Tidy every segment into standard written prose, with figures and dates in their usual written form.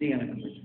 Dígame, compañero.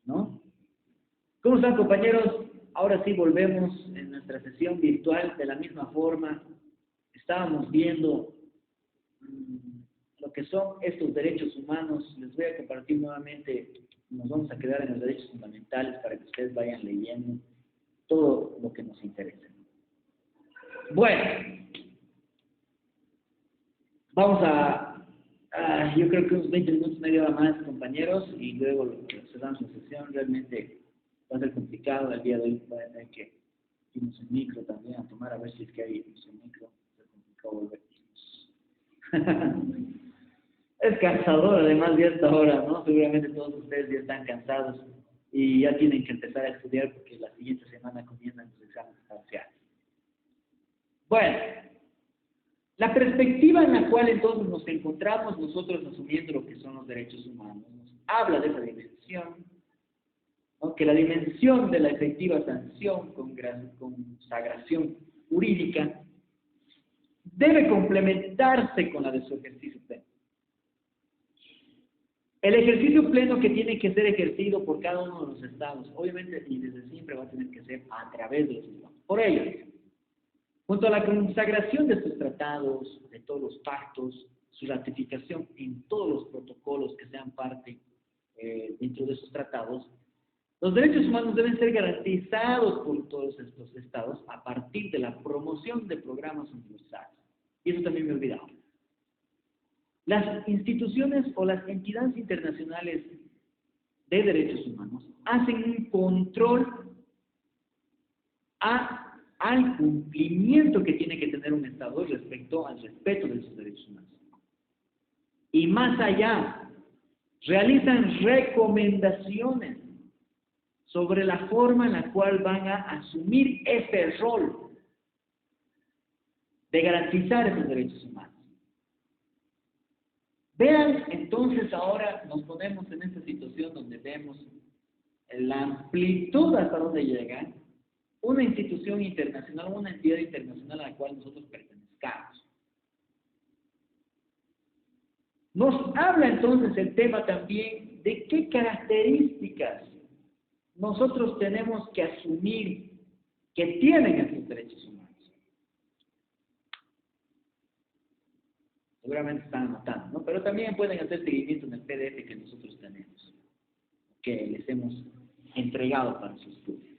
¿no? ¿Cómo están, compañeros? Ahora sí volvemos en nuestra sesión virtual de la misma forma. Estábamos viendo lo que son estos derechos humanos. Les voy a compartir nuevamente, nos vamos a quedar en los derechos fundamentales para que ustedes vayan leyendo todo lo que nos interesa. Bueno, vamos yo creo que unos 20 minutos, media hora más, compañeros, y luego cerramos la sesión. Realmente va a ser complicado el día de hoy. Voy a tener que irnos en micro también a tomar, a ver si es que hay un micro. Va a ser complicado volver. Es cansador, además, de esta hora, ¿no? Seguramente todos ustedes ya están cansados y ya tienen que empezar a estudiar porque la siguiente semana comienzan los exámenes parciales. Bueno, la perspectiva en la cual entonces nos encontramos nosotros asumiendo lo que son los derechos humanos nos habla de esa dimensión, ¿no? Que la dimensión de la efectiva sanción con consagración jurídica debe complementarse con la de su ejercicio pleno. El ejercicio pleno que tiene que ser ejercido por cada uno de los estados, obviamente y desde siempre va a tener que ser a través de los estados. Por ello, junto a la consagración de estos tratados, de todos los pactos, su ratificación en todos los protocolos que sean parte dentro de esos tratados, los derechos humanos deben ser garantizados por todos estos estados a partir de la promoción de programas universales. Y eso también me he olvidado. Las instituciones o las entidades internacionales de derechos humanos hacen un control al cumplimiento que tiene que tener un Estado respecto al respeto de sus derechos humanos. Y más allá, realizan recomendaciones sobre la forma en la cual van a asumir ese rol de garantizar esos derechos humanos. Vean, entonces ahora nos ponemos en esta situación donde vemos la amplitud hasta donde llega una institución internacional, una entidad internacional a la cual nosotros pertenezcamos. Nos habla entonces el tema también de qué características nosotros tenemos que asumir que tienen estos derechos humanos. Seguramente están anotando, ¿no? Pero también pueden hacer seguimiento en el PDF que nosotros tenemos, que les hemos entregado para su estudio.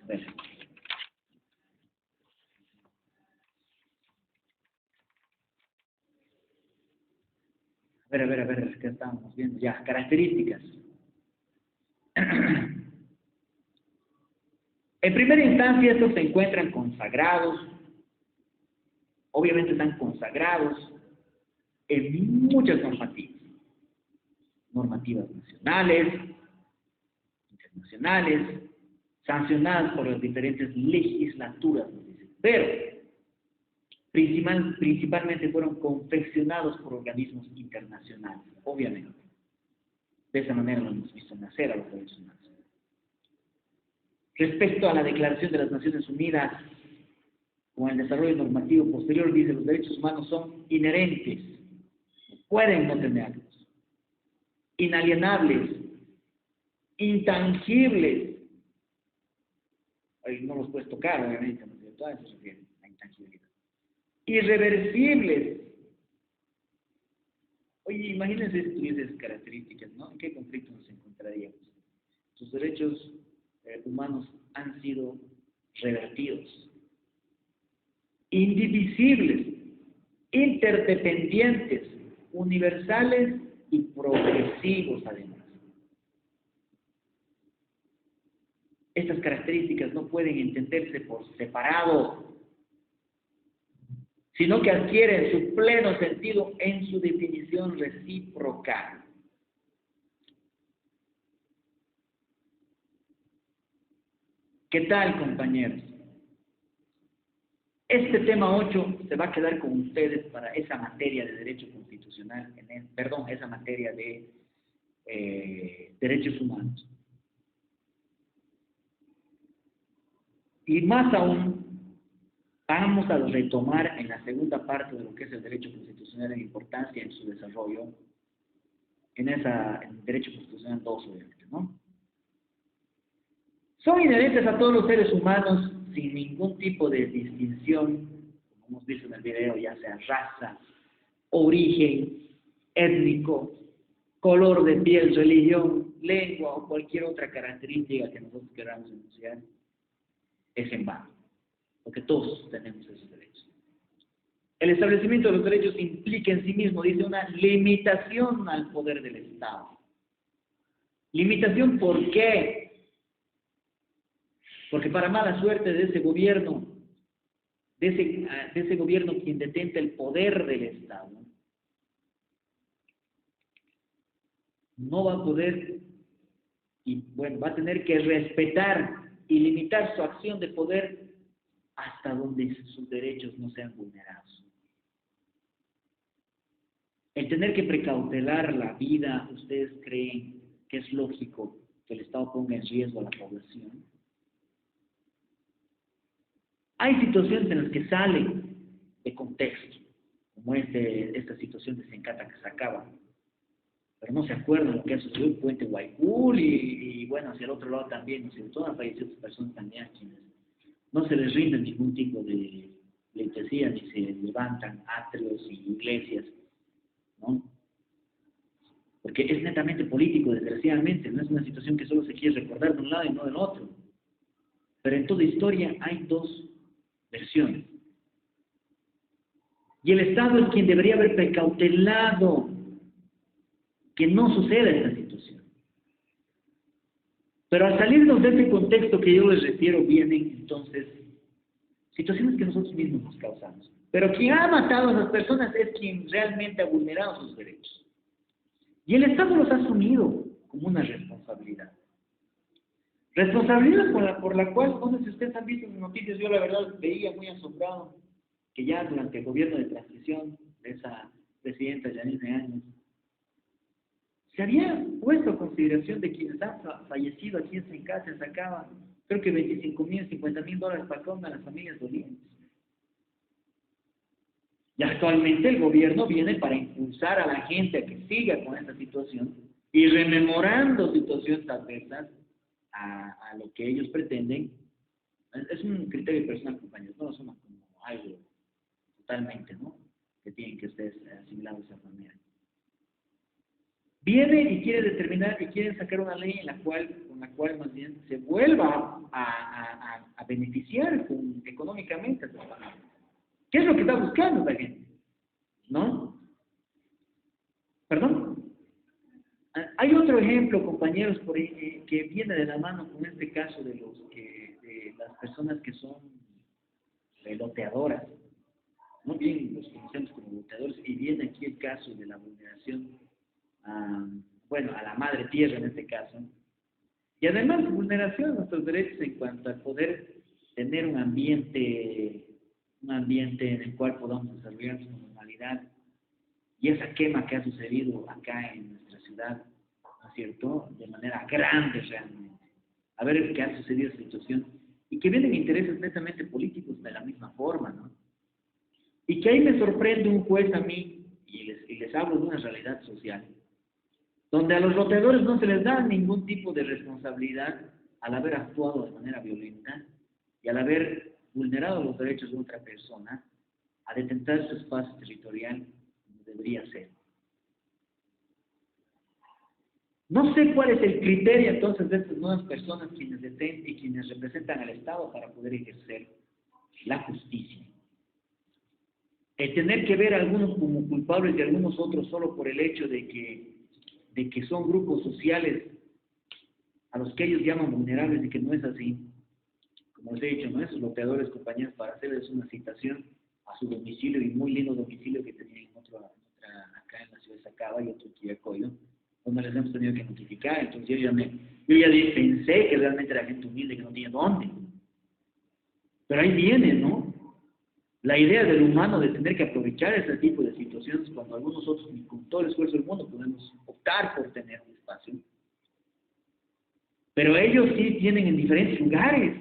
A ver. A ver, ¿qué estamos viendo? Ya, características. En primera instancia, estos se encuentran consagrados, obviamente están consagrados en muchas normativas nacionales, internacionales, sancionadas por las diferentes legislaturas, pero principalmente fueron confeccionados por organismos internacionales, obviamente. De esa manera lo hemos visto nacer a los derechos humanos. Respecto a la Declaración de las Naciones Unidas, con el desarrollo normativo posterior, dice los derechos humanos son inherentes, pueden no tenerlos, inalienables, intangibles, no los puedes tocar, obviamente, ¿no? Todo eso se refiere a intangibilidad, irreversibles. Oye, imagínense si tuviese esas características, ¿no? ¿En qué conflicto nos encontraríamos? Sus derechos humanos han sido revertidos. Indivisibles, interdependientes, universales y progresivos además. Estas características no pueden entenderse por separado, sino que adquieren su pleno sentido en su definición recíproca. ¿Qué tal, compañeros? Este tema 8 se va a quedar con ustedes para esa materia de derecho constitucional, esa materia de derechos humanos. Y más aún, vamos a retomar en la segunda parte de lo que es el derecho constitucional en importancia en su desarrollo, en el derecho constitucional 2, obviamente, ¿no? Son inherentes a todos los seres humanos sin ningún tipo de distinción, como hemos visto en el video, ya sea raza, origen, étnico, color de piel, religión, lengua o cualquier otra característica que nosotros queramos enunciar, es en vano, porque todos tenemos esos derechos. El establecimiento de los derechos implica en sí mismo, dice, una limitación al poder del Estado. ¿Limitación por qué? Porque para mala suerte de ese gobierno, de ese gobierno quien detenta el poder del Estado, no va a poder, y bueno, va a tener que respetar y limitar su acción de poder hasta donde sus derechos no sean vulnerados. El tener que precautelar la vida, ¿ustedes creen que es lógico que el Estado ponga en riesgo a la población? Hay situaciones en las que salen de contexto, como esta situación de Sencata que se acaba, pero no se acuerdan lo que ha sucedido en Puente Guaycul y bueno, hacia el otro lado también, sobre todo han fallecido personas también a quienes no se les rinde ningún tipo de pleitesía, ni se levantan atrios y iglesias, ¿no? Porque es netamente político, desgraciadamente, no es una situación que solo se quiere recordar de un lado y no del otro. Pero en toda historia hay dos versiones. Y el Estado es quien debería haber precautelado que no suceda esta situación. Pero al salirnos de ese contexto que yo les refiero, vienen entonces situaciones que nosotros mismos nos causamos. Pero quien ha matado a las personas es quien realmente ha vulnerado sus derechos. Y el Estado los ha asumido como una responsabilidad. Responsabilidad por la cual, no sé si ustedes han visto en noticias, yo la verdad veía muy asombrado que ya durante el gobierno de transición de esa presidenta Yanine Áñez, se había puesto a consideración de quienes han fallecido aquí en Sencata, se sacaban, creo que $25,000, $50,000 para cada una de las familias dolientes. Y actualmente el gobierno viene para impulsar a la gente a que siga con esta situación y rememorando situaciones adversas a lo que ellos pretenden. Es un criterio personal, compañeros, no lo asuman como algo totalmente, ¿no? Que tienen que ser asimilados de esa manera. Viene y quiere determinar y quieren sacar una ley con la cual más bien se vuelva a beneficiar económicamente a esa familia. ¿Qué es lo que está buscando la gente? ¿No? ¿Perdón? Hay otro ejemplo, compañeros, por ahí, que viene de la mano con este caso de las personas que son loteadoras. No bien los conocemos como loteadores, y viene aquí el caso de la vulneración a la madre tierra en este caso, y además vulneración de nuestros derechos en cuanto a poder tener un ambiente en el cual podamos desarrollar nuestra normalidad, y esa quema que ha sucedido acá en nuestra ciudad, ¿no es cierto?, de manera grande realmente, a ver qué ha sucedido esa situación, y que vienen intereses netamente políticos de la misma forma, ¿no? Y que ahí me sorprende un juez a mí, y les hablo de una realidad social, donde a los loteadores no se les da ningún tipo de responsabilidad al haber actuado de manera violenta y al haber vulnerado los derechos de otra persona a detentar su espacio territorial como debería ser. No sé cuál es el criterio entonces de estas nuevas personas quienes detentan y quienes representan al Estado para poder ejercer la justicia. El tener que ver a algunos como culpables y a algunos otros solo por el hecho de que son grupos sociales a los que ellos llaman vulnerables y que no es así. Como les he dicho, ¿no? Esos loteadores, compañeros, para hacerles una citación a su domicilio, y muy lindo domicilio que tenían acá en la ciudad de Sacaba y otro aquí en Coyo, donde les hemos tenido que notificar. Entonces yo ya pensé que realmente era gente humilde que no tenía dónde. Pero ahí viene, ¿no? La idea del humano de tener que aprovechar ese tipo de situaciones cuando algunos otros, con todo el esfuerzo del mundo, podemos optar por tener un espacio. Pero ellos sí tienen en diferentes lugares.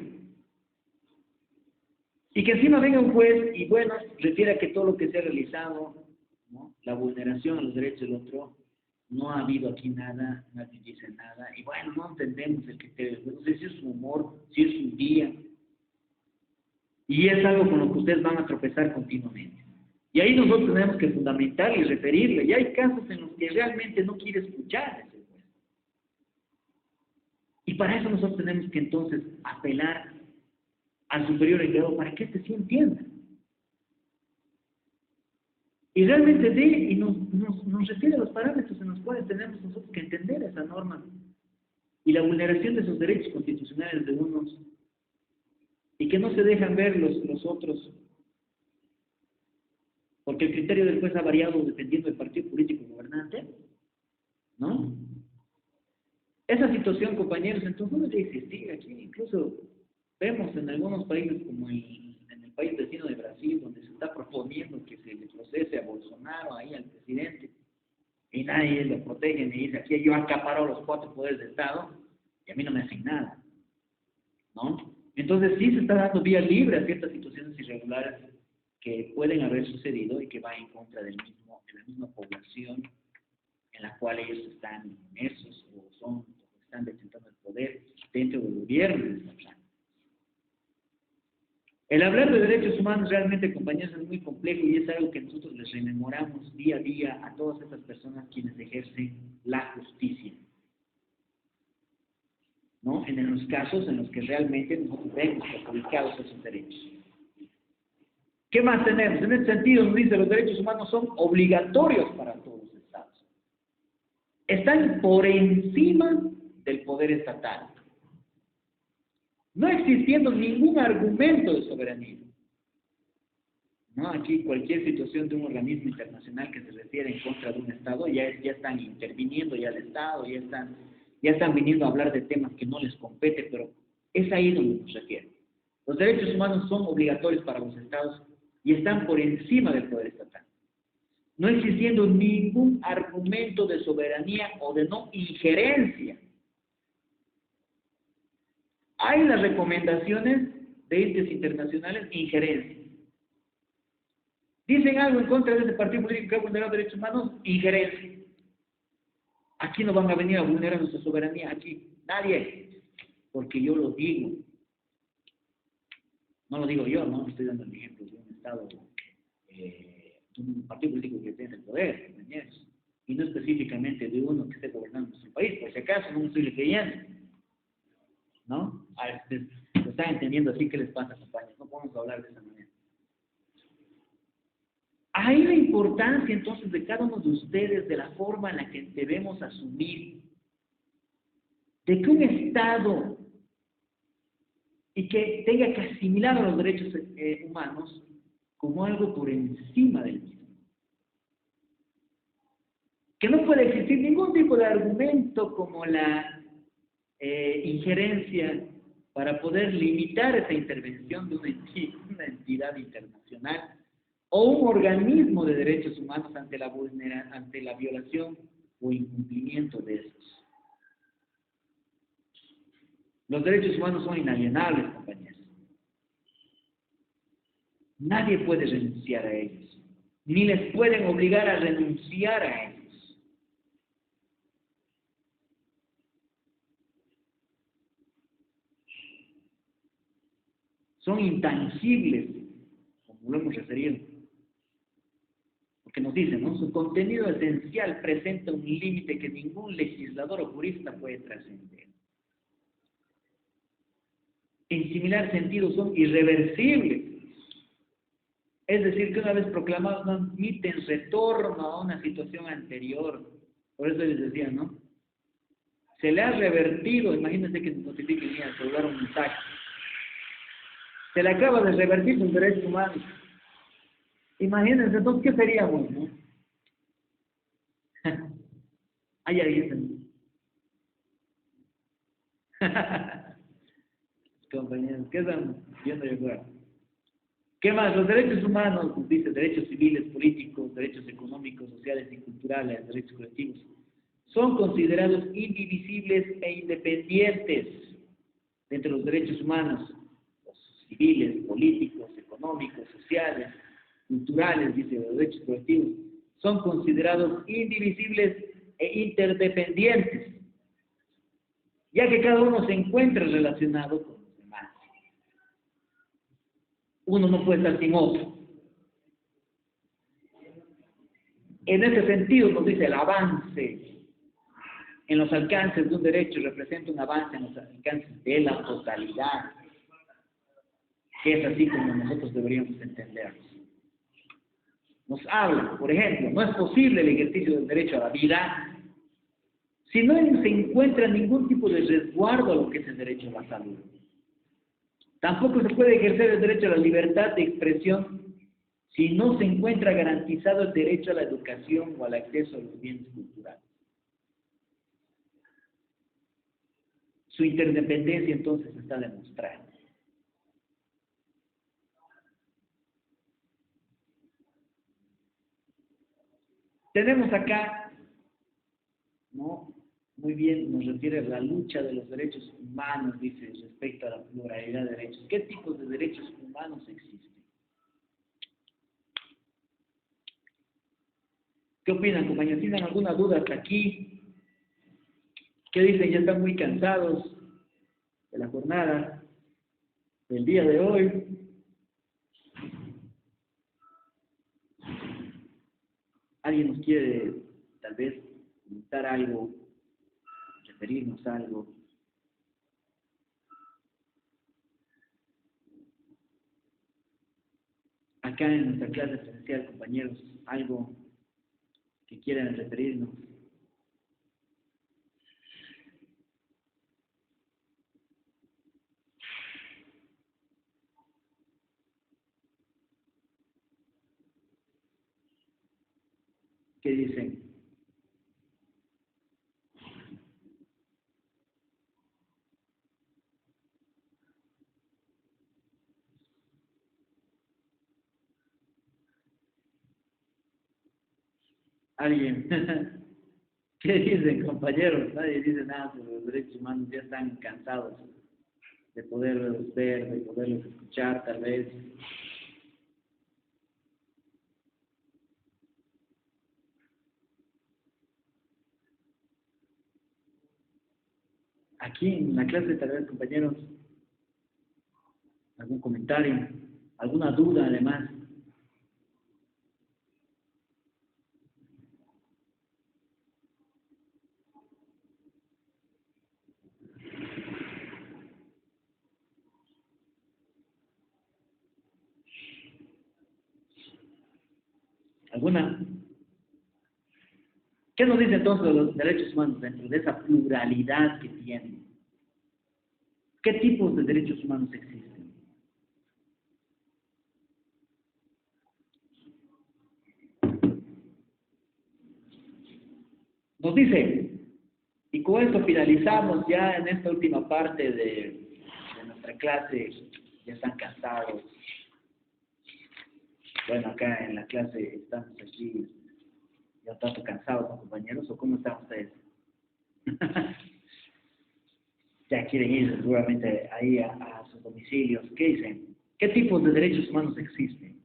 Y que encima venga un juez y, bueno, refiere a que todo lo que se ha realizado, ¿no?, la vulneración a los derechos del otro, no ha habido aquí nada, nadie dice nada, y bueno, no entendemos el criterio, no sé si es su humor, si es su día, y es algo con lo que ustedes van a tropezar continuamente. Y ahí nosotros tenemos que fundamentar y referirle, y hay casos en los que realmente no quiere escuchar ese juez. Y para eso nosotros tenemos que entonces apelar al superior enviado para que éste sí entienda. Y realmente dé y nos refiere a los parámetros en los cuales tenemos nosotros que entender esa norma y la vulneración de esos derechos constitucionales de unos y que no se dejan ver los otros, porque el criterio del juez ha variado dependiendo del partido político gobernante, ¿no? Esa situación, compañeros, entonces no debe existir aquí. Incluso vemos en algunos países como en el país vecino de Brasil, donde se está proponiendo que se le procese a Bolsonaro, ahí al presidente, y nadie lo protege, ni dice, aquí yo acaparo los 4 poderes de Estado, y a mí no me hacen nada, ¿no? Entonces sí se está dando vía libre a ciertas situaciones irregulares que pueden haber sucedido y que van en contra de la misma población en la cual ellos están inmersos o están detentando el poder dentro del gobierno de esta planta. El hablar de derechos humanos realmente, compañeros, es muy complejo y es algo que nosotros les rememoramos día a día a todas estas personas quienes ejercen la justicia, ¿no? En los casos en los que realmente nosotros vemos perjudicados esos derechos. ¿Qué más tenemos? En este sentido, nos dice, los derechos humanos son obligatorios para todos los estados. Están por encima del poder estatal, no existiendo ningún argumento de soberanía. ¿No? Aquí cualquier situación de un organismo internacional que se refiere en contra de un Estado, ya están interviniendo ya el Estado, ya están viniendo a hablar de temas que no les compete, pero es ahí donde nos refiere. Los derechos humanos son obligatorios para los Estados y están por encima del poder estatal, no existiendo ningún argumento de soberanía o de no injerencia. Hay las recomendaciones de entes internacionales, injerencia. Dicen algo en contra de ese partido político que ha vulnerado derechos humanos, injerencia. Aquí no van a venir a vulnerar nuestra soberanía, aquí, nadie, porque yo lo digo. No lo digo yo, no estoy dando el ejemplo de un Estado, de un partido político que tiene el poder, compañeros, y no específicamente de uno que esté gobernando nuestro país, por si acaso no me estoy refiriendo, ¿no? Lo están entendiendo así, ¿qué les pasa, compañeros? No podemos hablar de esa manera. Ahí la importancia entonces de cada uno de ustedes, de la forma en la que debemos asumir, de que un Estado y que tenga que asimilar a los derechos humanos como algo por encima del mismo. Que no puede existir ningún tipo de argumento como la injerencia para poder limitar esa intervención de una entidad internacional o un organismo de derechos humanos ante la violación o incumplimiento de estos. Los derechos humanos son inalienables, compañeros. Nadie puede renunciar a ellos, ni les pueden obligar a renunciar a ellos. Son intangibles, como lo hemos referido. Porque nos dicen, ¿no? Su contenido esencial presenta un límite que ningún legislador o jurista puede trascender. En similar sentido son irreversibles. Es decir, que una vez proclamados no admiten retorno a una situación anterior. Por eso les decía, ¿no? Se le ha revertido, imagínense que se notifique en el celular un mensaje. Se le acaba de revertir sus derechos humanos. Imagínense, entonces, ¿qué seríamos, no? Ahí dicen. Compañeros, ¿qué están viendo yo ahora? ¿Qué más? Los derechos humanos, dice, derechos civiles, políticos, derechos económicos, sociales y culturales, derechos colectivos, son considerados indivisibles e independientes entre los derechos humanos, los civiles, políticos, económicos, sociales, culturales, dice, los derechos colectivos, son considerados indivisibles e interdependientes, ya que cada uno se encuentra relacionado con los demás. Uno no puede estar sin otro. En ese sentido nos dice el avance en los alcances de un derecho representa un avance en los alcances de la totalidad, que es así como nosotros deberíamos entenderlos. Nos habla, por ejemplo, no es posible el ejercicio del derecho a la vida si no se encuentra ningún tipo de resguardo a lo que es el derecho a la salud. Tampoco se puede ejercer el derecho a la libertad de expresión si no se encuentra garantizado el derecho a la educación o al acceso a los bienes culturales. Su interdependencia entonces está demostrada. Tenemos acá, ¿no? Muy bien, nos refiere a la lucha de los derechos humanos, dice, respecto a la pluralidad de derechos. ¿Qué tipos de derechos humanos existen? ¿Qué opinan, compañeros? ¿Tienen alguna duda hasta aquí? ¿Qué dicen? ¿Ya están muy cansados de la jornada del día de hoy? ¿Alguien nos quiere, tal vez, comentar algo, referirnos a algo? Acá en nuestra clase presencial, compañeros, algo que quieran referirnos. ¿Qué dicen? ¿Alguien? ¿Qué dicen, compañeros? Nadie dice nada sobre los derechos humanos, ya están cansados de poderlos ver, de poderlos escuchar, tal vez. Aquí en la clase, tal vez, compañeros, algún comentario, alguna duda, además. ¿Alguna? ¿Qué nos dice entonces de los derechos humanos dentro de esa pluralidad que tienen? ¿Qué tipos de derechos humanos existen? Nos dice, y con esto finalizamos ya en esta última parte de nuestra clase, ya están cansados. Bueno, acá en la clase estamos aquí ya tanto cansados, ¿no, compañeros? ¿O cómo están ustedes? Ya quieren ir seguramente ahí a sus domicilios. ¿Qué dicen? ¿Qué tipos de derechos humanos existen?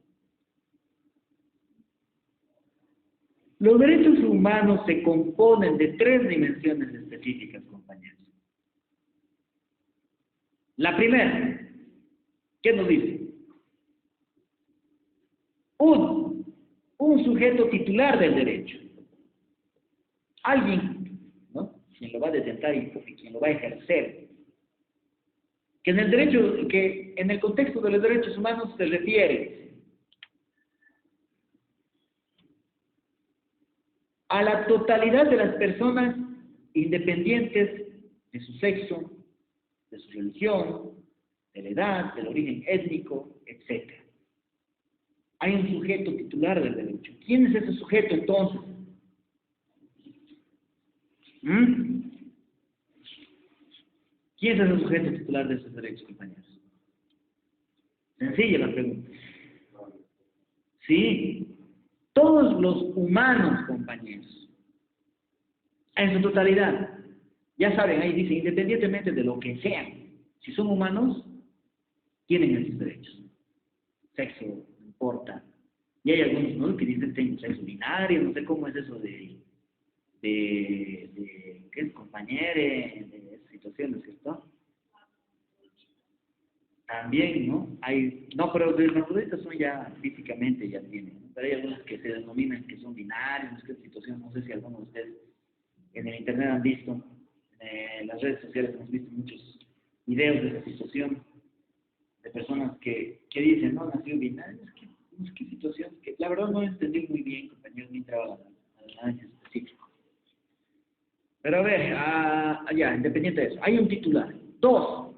Los derechos humanos se componen de tres dimensiones específicas, compañeros. La primera, ¿qué nos dice? Un sujeto titular del derecho. Alguien, ¿no? Quien lo va a detentar y quien lo va a ejercer. Que en el derecho, que en el contexto de los derechos humanos se refiere a la totalidad de las personas independientes de su sexo, de su religión, de la edad, del origen étnico, etc. Hay un sujeto titular del derecho. ¿Quién es ese sujeto entonces? ¿Quién es ese sujeto titular de esos derechos, compañeros? Sencilla la pregunta. Sí, todos los humanos, compañeros, en su totalidad. Ya saben, ahí dice, independientemente de lo que sean, si son humanos, tienen esos derechos. Sexo, no importa. Y hay algunos, ¿no?, que dicen tengo sexo binario, no sé cómo es eso de ¿qué es? Compañere, de esas situaciones, ¿cierto? También, ¿no? No, pero los hermafroditas son ya físicamente, ya tienen, ¿no? Pero hay algunos que se denominan que son binarios, que es situación, no sé si algunos de ustedes en el internet han visto, en las redes sociales hemos visto muchos videos de esa situación, de personas que dicen, no, nació binario, ¿qué situación? Que la verdad no entendí muy bien, compañeros, ni entraba al análisis específico. Pero a ver, ya, independiente de eso, hay un titular. 2.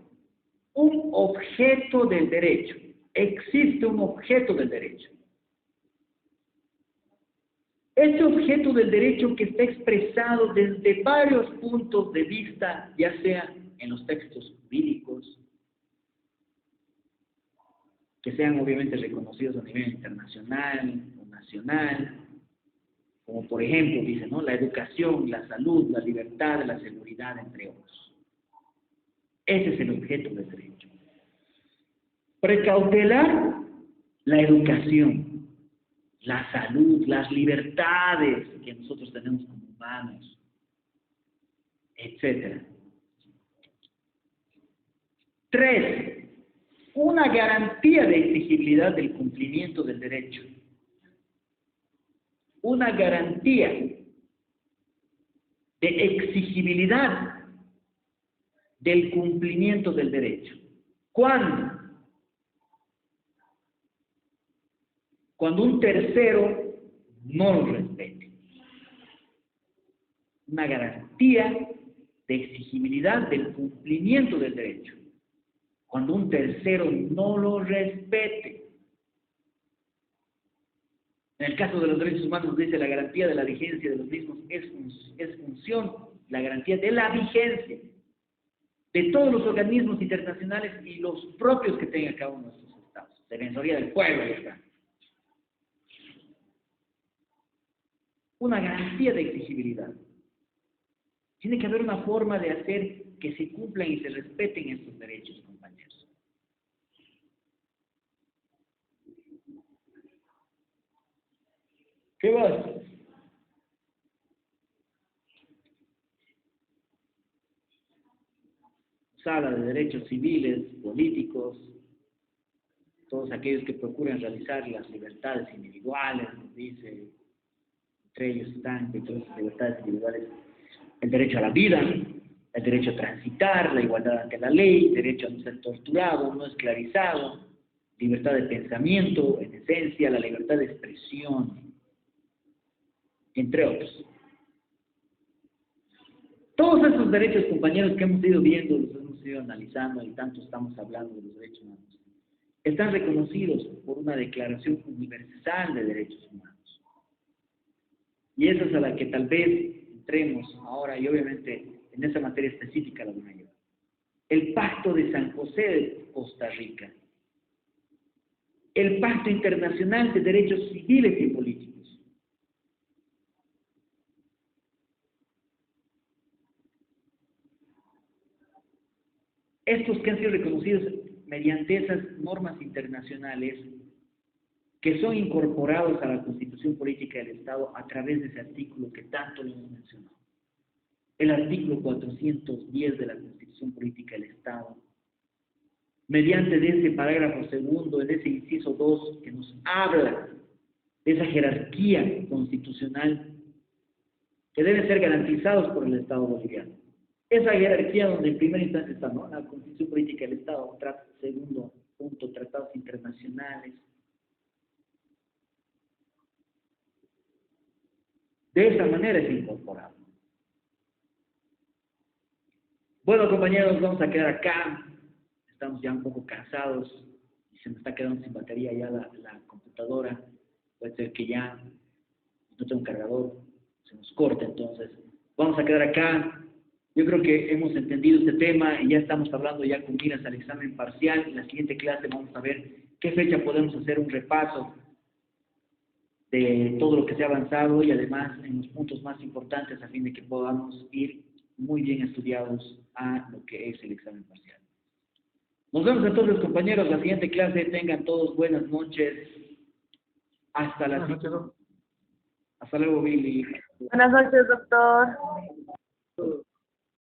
Un objeto del derecho. Existe un objeto del derecho. Este objeto del derecho que está expresado desde varios puntos de vista, ya sea en los textos jurídicos, que sean obviamente reconocidos a nivel internacional o nacional, como por ejemplo, dice, ¿no? La educación, la salud, la libertad, la seguridad, entre otros. Ese es el objeto del derecho. Precautelar la educación, la salud, las libertades que nosotros tenemos como humanos, etc. 3. Una garantía de exigibilidad del cumplimiento del derecho. Una garantía de exigibilidad del cumplimiento del derecho. ¿Cuándo? Cuando un tercero no lo respete. Una garantía de exigibilidad del cumplimiento del derecho. Cuando un tercero no lo respete. En el caso de los derechos humanos dice la garantía de la vigencia de los mismos es función, la garantía de la vigencia de todos los organismos internacionales y los propios que tenga cada uno de estos estados. Defensoría del pueblo, ya está. Una garantía de exigibilidad. Tiene que haber una forma de hacer que se cumplan y se respeten estos derechos, compañeros. ¿Qué más? Sala de derechos civiles, políticos, todos aquellos que procuran realizar las libertades individuales, nos dice, entre ellos están, entre todas las libertades individuales, el derecho a la vida, el derecho a transitar, la igualdad ante la ley, el derecho a no ser torturado, no esclavizado, libertad de pensamiento, en esencia, la libertad de expresión, entre otros. Todos esos derechos, compañeros, que hemos ido viendo, los hemos ido analizando y tanto estamos hablando de los derechos humanos, están reconocidos por una Declaración Universal de Derechos Humanos. Y esa es a la que tal vez entremos ahora y obviamente en esa materia específica la voy a llevar. El Pacto de San José de Costa Rica. El Pacto Internacional de Derechos Civiles y Políticos. Estos que han sido reconocidos mediante esas normas internacionales que son incorporados a la Constitución Política del Estado a través de ese artículo que tanto le hemos mencionado. El artículo 410 de la Constitución Política del Estado, mediante de ese parágrafo segundo, en ese inciso 2, que nos habla de esa jerarquía constitucional que deben ser garantizados por el Estado boliviano. Esa jerarquía donde en primera instancia está, ¿no?, la Constitución Política del Estado, segundo punto, tratados internacionales. De esa manera es incorporado. Bueno, compañeros, vamos a quedar acá. Estamos ya un poco cansados y se me está quedando sin batería ya la computadora. Puede ser que ya no tengo un cargador, se nos corta, entonces vamos a quedar acá. Yo creo que hemos entendido este tema y ya estamos hablando ya con miras al examen parcial. En la siguiente clase vamos a ver qué fecha podemos hacer un repaso de todo lo que se ha avanzado y además en los puntos más importantes a fin de que podamos ir muy bien estudiados a lo que es el examen parcial. Nos vemos entonces, compañeros, la siguiente clase. Tengan todos buenas noches. Hasta la siguiente. Hasta luego, Billy. Buenas noches, doctor.